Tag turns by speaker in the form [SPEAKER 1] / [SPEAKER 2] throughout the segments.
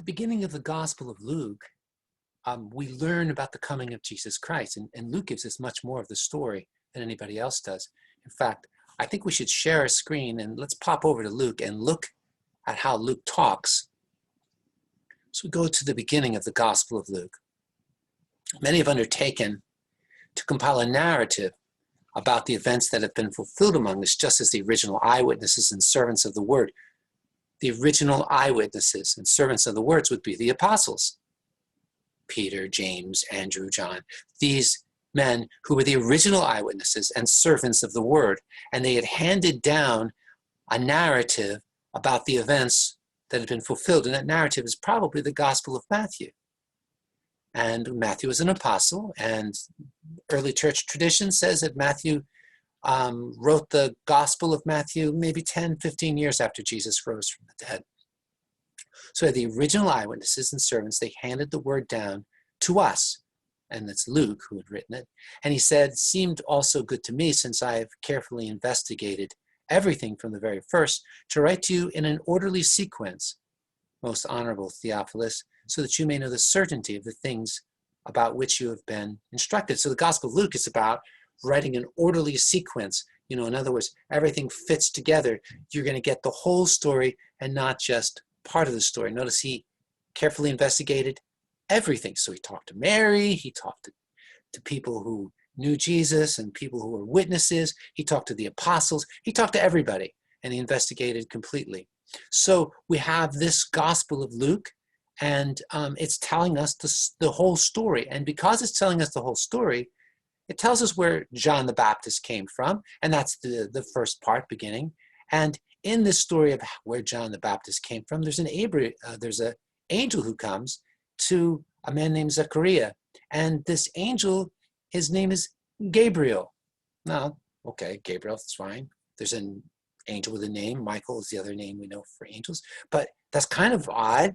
[SPEAKER 1] the beginning of the Gospel of Luke, we learn about the coming of Jesus Christ. And Luke gives us much more of the story than anybody else does. In fact, I think we should share a screen and let's pop over to Luke and look at how Luke talks. So we go to the beginning of the Gospel of Luke. Many have undertaken to compile a narrative about the events that have been fulfilled among us, just as the original eyewitnesses and servants of the word. The original eyewitnesses and servants of the words would be the apostles. Peter, James, Andrew, John. These men who were the original eyewitnesses and servants of the word. And they had handed down a narrative about the events that had been fulfilled. And that narrative is probably the Gospel of Matthew. And Matthew was an apostle, and early church tradition says that Matthew wrote the Gospel of Matthew maybe 10, 15 years after Jesus rose from the dead. So the original eyewitnesses and servants, they handed the word down to us. And it's Luke who had written it. And he said, seemed also good to me, since I have carefully investigated everything from the very first, to write to you in an orderly sequence, most honorable Theophilus, so that you may know the certainty of the things about which you have been instructed. So the Gospel of Luke is about writing an orderly sequence. You know, in other words, everything fits together. You're going to get the whole story and not just part of the story. Notice he carefully investigated everything. So he talked to Mary, he talked to people who knew Jesus and people who were witnesses. He talked to the apostles. He talked to everybody, and he investigated completely. So we have this Gospel of Luke, and it's telling us the whole story. And because it's telling us the whole story, it tells us where John the Baptist came from, and that's the first part, beginning. And in this story of where John the Baptist came from, there's an angel who comes to a man named Zechariah. And this angel, his name is Gabriel. Now, okay, Gabriel, that's fine. There's an angel with a name. Michael is the other name we know for angels. But that's kind of odd,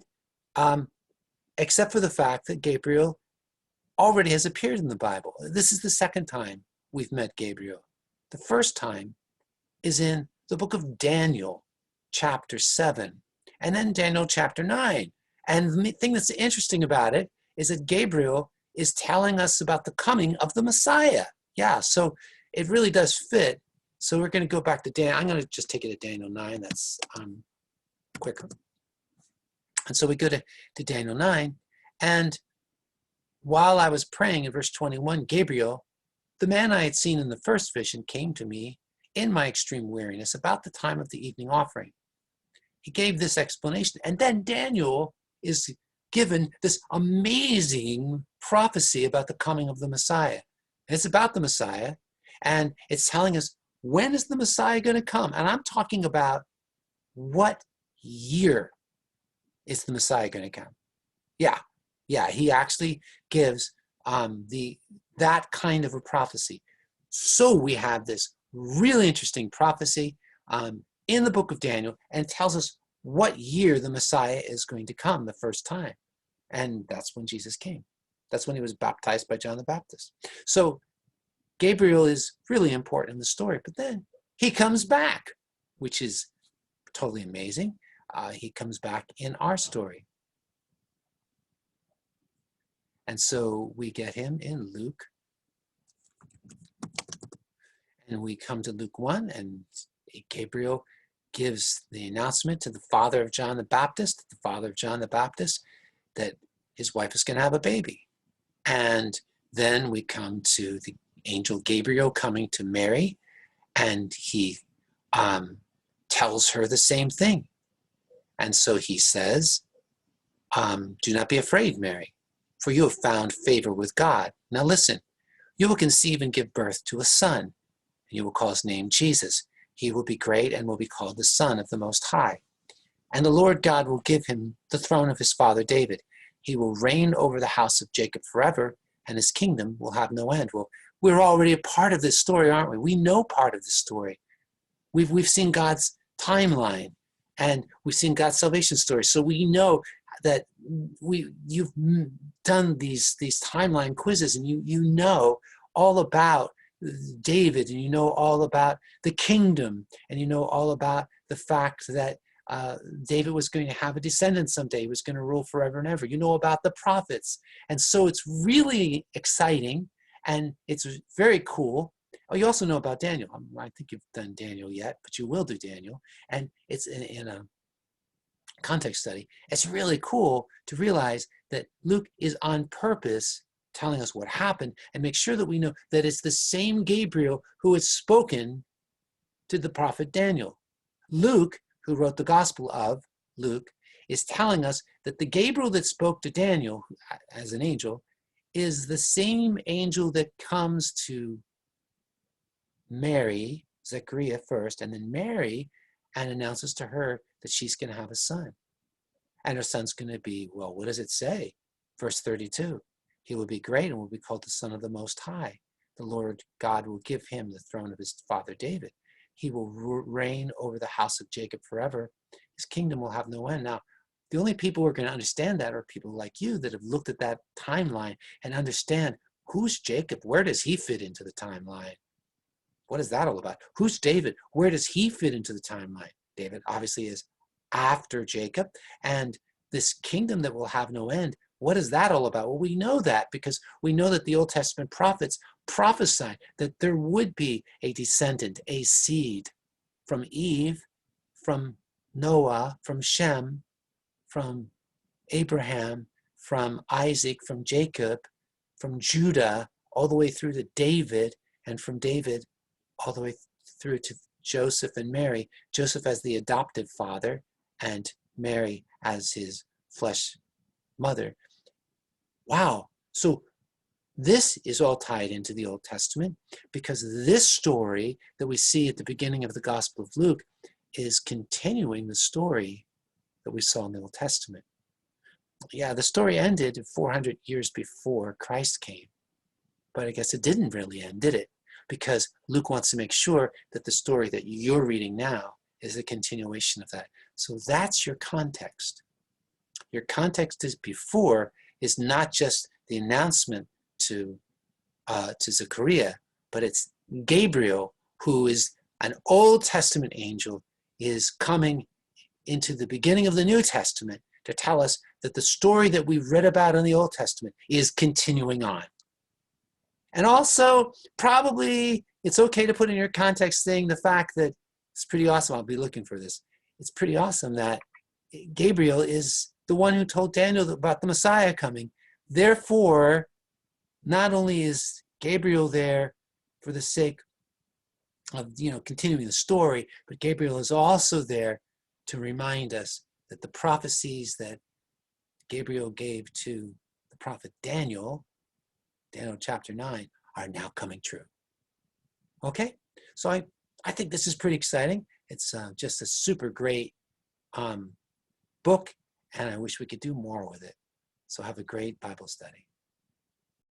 [SPEAKER 1] except for the fact that Gabriel already has appeared in the Bible. This is the second time we've met Gabriel. The first time is in the book of Daniel, chapter 7, and then Daniel chapter 9. And the thing that's interesting about it is that Gabriel is telling us about the coming of the Messiah. Yeah, so it really does fit. So we're going to go back to Daniel. I'm going to just take it to Daniel 9. That's quicker. And so we go to Daniel 9. And while I was praying in verse 21, Gabriel, the man I had seen in the first vision, came to me in my extreme weariness about the time of the evening offering. He gave this explanation. And then Daniel is given this amazing prophecy about the coming of the Messiah. And it's about the Messiah, and it's telling us, when is the Messiah going to come? And I'm talking about what year is the Messiah going to come? Yeah, he actually gives that kind of a prophecy. So we have this really interesting prophecy in the book of Daniel, and it tells us what year the Messiah is going to come the first time. And that's when Jesus came. That's when he was baptized by John the Baptist. So Gabriel is really important in the story, but then he comes back, which is totally amazing. He comes back in our story. And so we get him in Luke. And we come to Luke 1, and Gabriel gives the announcement to the father of John the Baptist, that his wife is going to have a baby. And then we come to the angel Gabriel coming to Mary, and he tells her the same thing. And so he says, do not be afraid, Mary, for you have found favor with God. Now listen, you will conceive and give birth to a son, and you will call his name Jesus. He will be great and will be called the Son of the Most High. And the Lord God will give him the throne of his father David. He will reign over the house of Jacob forever, and his kingdom will have no end. Well, we're already a part of this story, aren't we? We know part of the story. We've seen God's timeline, and we've seen God's salvation story. So we know that you've done these timeline quizzes, and you know all about David, and you know all about the kingdom, and you know all about the fact that David was going to have a descendant someday. He was going to rule forever and ever. You know about the prophets. And so it's really exciting, and it's very cool. Oh, you also know about Daniel. I think you've done Daniel yet, but you will do Daniel. And it's in a context study. It's really cool to realize that Luke is on purpose telling us what happened, and make sure that we know that it's the same Gabriel who had spoken to the prophet Daniel. Luke, who wrote the Gospel of Luke, is telling us that the Gabriel that spoke to Daniel as an angel is the same angel that comes to Mary, Zechariah first, and then Mary, and announces to her that she's going to have a son. And her son's going to be, well, what does it say? Verse 32, he will be great and will be called the Son of the Most High. The Lord God will give him the throne of his father David. He will reign over the house of Jacob forever. His kingdom will have no end. Now, the only people who are going to understand that are people like you that have looked at that timeline and understand, who's Jacob? Where does he fit into the timeline? What is that all about? Who's David? Where does he fit into the timeline? David obviously is after Jacob. And this kingdom that will have no end, what is that all about? Well, we know that because we know that the Old Testament prophets prophesied that there would be a descendant, a seed from Eve, from Noah, from Shem, from Abraham, from Isaac, from Jacob, from Judah, all the way through to David, and from David all the way through to Joseph and Mary. Joseph as the adoptive father, and Mary as his flesh mother. Wow. So this is all tied into the Old Testament, because this story that we see at the beginning of the Gospel of Luke is continuing the story that we saw in the Old Testament. Yeah, the story ended 400 years before Christ came, but I guess it didn't really end, did it? Because Luke wants to make sure that the story that you're reading now is a continuation of that. So that's your context. Your context is before is not just the announcement to Zechariah, but it's Gabriel, who is an Old Testament angel, is coming into the beginning of the New Testament to tell us that the story that we read about in the Old Testament is continuing on. And also, probably it's okay to put in your context thing the fact that it's pretty awesome. I'll be looking for this. It's pretty awesome that Gabriel is the one who told Daniel about the Messiah coming. Therefore, not only is Gabriel there for the sake of, continuing the story, but Gabriel is also there to remind us that the prophecies that Gabriel gave to the prophet Daniel chapter 9, are now coming true. Okay? So I think this is pretty exciting. It's just a super great book, and I wish we could do more with it. So have a great Bible study.